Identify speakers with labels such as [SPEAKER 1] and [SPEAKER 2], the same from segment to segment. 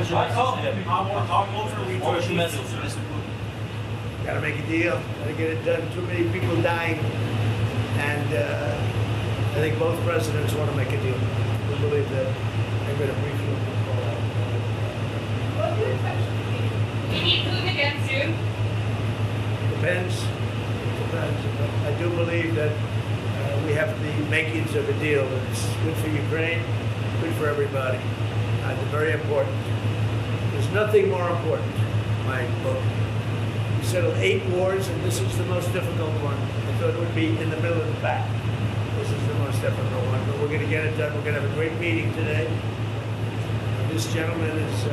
[SPEAKER 1] Gotta make a deal, gotta get it done. Too many people dying, and I think both presidents want to make a deal. We believe that they're going to briefly call out.
[SPEAKER 2] What do you expect? You need Putin again soon?
[SPEAKER 1] Depends. I do believe that we have the makings of a deal that's good for Ukraine, good for everybody. It's very important. There's nothing more important, my book. We settled 8 wars, and this is the most difficult one. I thought it would be in the middle of the pack. This is the most difficult one, but we're going to get it done. We're going to have a great meeting today. This gentleman has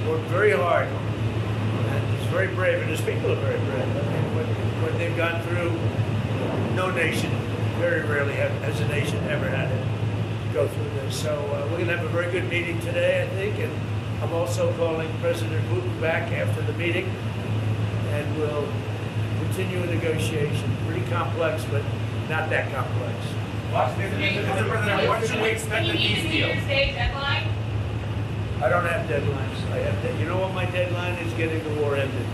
[SPEAKER 1] worked very hard, and he's very brave, and his people are very brave. I mean, what they've gone through, no nation, very rarely has a nation ever had to go through this. So we're going to have a very good meeting today, I think, and I'm also calling President Putin back after the meeting, and we'll continue a negotiation. Pretty complex, but not that complex.
[SPEAKER 3] What should we expect of these deals?
[SPEAKER 2] Deadline?
[SPEAKER 1] I don't have deadlines. You know what my deadline is? Getting the war ended.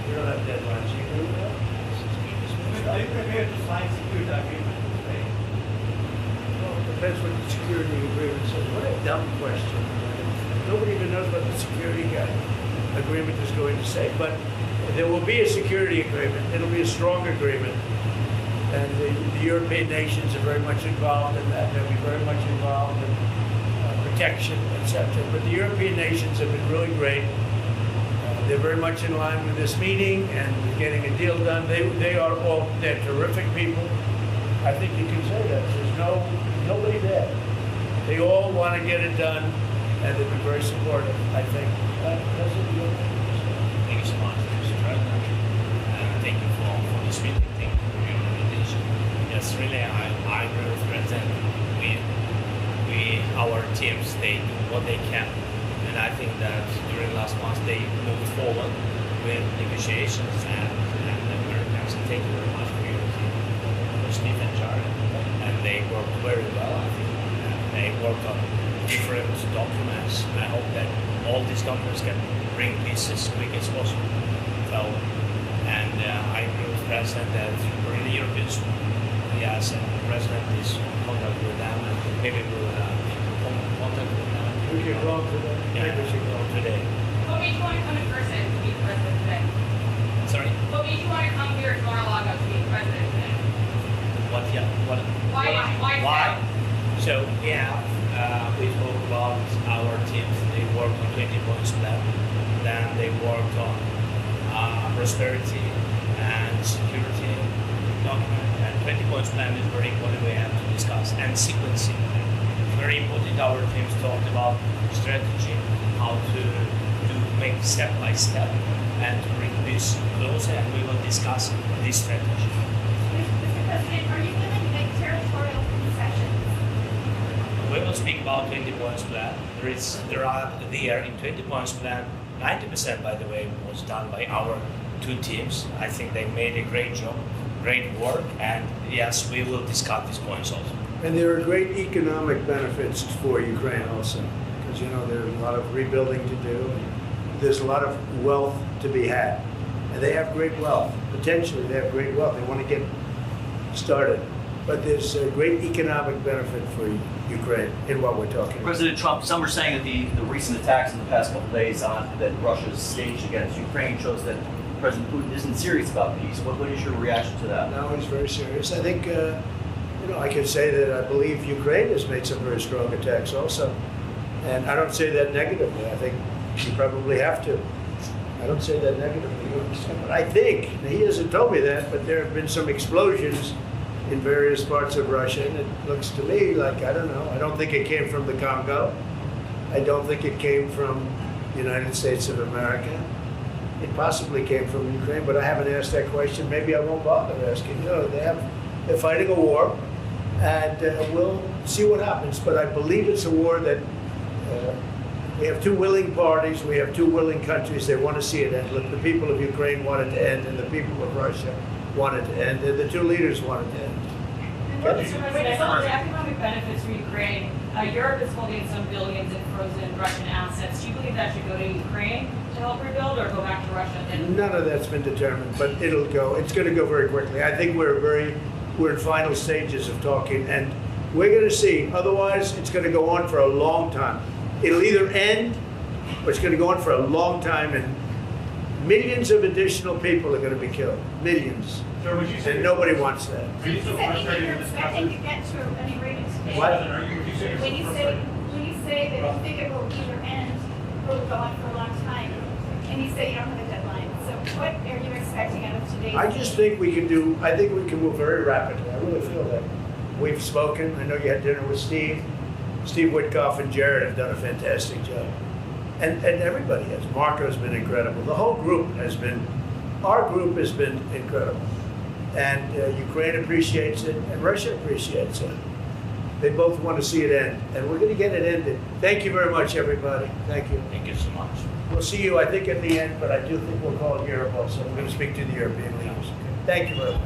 [SPEAKER 1] We don't have deadlines. You agree with that?
[SPEAKER 3] Are you prepared to sign security agreement today?
[SPEAKER 1] Well, it depends what the security agreement says. What a dumb question. Nobody even knows what the security agreement is going to say. But there will be a security agreement. It'll be a strong agreement. And the European nations are very much involved in that. They'll be very much involved in protection, etc. But the European nations have been really great. They're very much in line with this meeting and getting a deal done. They're terrific people. I think you can say that. There's nobody there. They all want to get it done, and they've been very supportive, I think.
[SPEAKER 4] Thank you so much, Mr. President. Thank you for this meeting. Thank you for your invitation. Yes, really, I agree with President. Our teams, they do what they can. And I think that during last month they moved forward with negotiations and the Americans. Thank you very much for your team, Steve and Jared. And they worked very well, I think. And they worked on different documents. I hope that all these documents can bring peace as quick as possible. So, and I agree with the President that we're in the European Union. Yes, and the President is in contact with them, and maybe we'll contact with them.
[SPEAKER 1] We can go today.
[SPEAKER 4] Yeah,
[SPEAKER 1] Maybe we should go.
[SPEAKER 4] today.
[SPEAKER 2] What made you want to come in person to meet the president today?
[SPEAKER 4] Sorry?
[SPEAKER 2] What made you want to come here to Mar-a-Lago to meet the president today?
[SPEAKER 4] What? Yeah. What?
[SPEAKER 2] Why?
[SPEAKER 4] So yeah, we talk about our teams. They worked on 20 points plan. Then they worked on prosperity and security document. And 20 points plan is very important. We have to discuss and sequencing. Very important. Our teams talked about strategy, how to make step by step, and to bring this closer. And we will discuss this strategy.
[SPEAKER 2] Mr. President, are you willing to make territorial concessions?
[SPEAKER 4] We will speak about 20 points plan. There are in 20 points plan. 90%, by the way, was done by our 2 teams. I think they made a great job, great work, and yes, we will discuss these points also.
[SPEAKER 1] And there are great economic benefits for Ukraine also, because there's a lot of rebuilding to do. And there's a lot of wealth to be had, and they have great wealth. Potentially, they have great wealth. They want to get started, but there's a great economic benefit for Ukraine in what we're talking about.
[SPEAKER 5] President Trump, some are saying that the recent attacks in the past couple of days that Russia's staged against Ukraine shows that President Putin isn't serious about peace. What is your reaction to that?
[SPEAKER 1] No, he's very serious. I think, I can say that I believe Ukraine has made some very strong attacks also. And I don't say that negatively. I think you probably have to. I don't say that negatively. But I think, he hasn't told me that, but there have been some explosions in various parts of Russia, and it looks to me like, I don't know, I don't think it came from the Congo. I don't think it came from the United States of America. It possibly came from Ukraine, but I haven't asked that question. Maybe I won't bother asking. They're fighting a war, and we'll see what happens. But I believe it's a war that we have 2 willing parties, we have 2 willing countries. They want to see it end. Look, the people of Ukraine want it to end, and the people of Russia want it to end, and the 2 leaders want it to end.
[SPEAKER 2] But some of the economic benefits for Ukraine
[SPEAKER 6] Europe is holding some billions in frozen Russian assets. Do you believe that should go to Ukraine to help rebuild, or go back to Russia? Then
[SPEAKER 1] None of that's been determined, but it'll go. It's going to go very quickly. I think we're in final stages of talking, and we're going to see. Otherwise, it's going to go on for a long time. It'll either end, or it's going to go on for a long time, and millions of additional people are going to be killed. Millions.
[SPEAKER 3] Sir, would you say
[SPEAKER 1] And nobody wants that.
[SPEAKER 3] Are you so frustrated
[SPEAKER 2] You're
[SPEAKER 3] with this
[SPEAKER 2] expecting to
[SPEAKER 3] message?
[SPEAKER 2] get to an agreement today.
[SPEAKER 1] What?
[SPEAKER 3] Are you, would you say you're
[SPEAKER 2] When
[SPEAKER 3] so
[SPEAKER 2] you
[SPEAKER 3] frustrated?
[SPEAKER 2] say that you think it will either end or will go on for a long time, and you say you don't have a deadline. So what are you expecting out of today's?
[SPEAKER 1] I just think we can do. I think we can move very rapidly. I really feel that. We've spoken. I know you had dinner with Steve. Steve Witkoff and Jared have done a fantastic job. And everybody has. Marco's been incredible. The whole group has been, our group has been incredible. And Ukraine appreciates it, and Russia appreciates it. They both want to see it end, and we're going to get it ended. Thank you very much, everybody. Thank you.
[SPEAKER 4] Thank you so much.
[SPEAKER 1] We'll see you, I think, at the end, but I do think we'll call Europe also. We're going to speak to the European leaders. Thank you very much.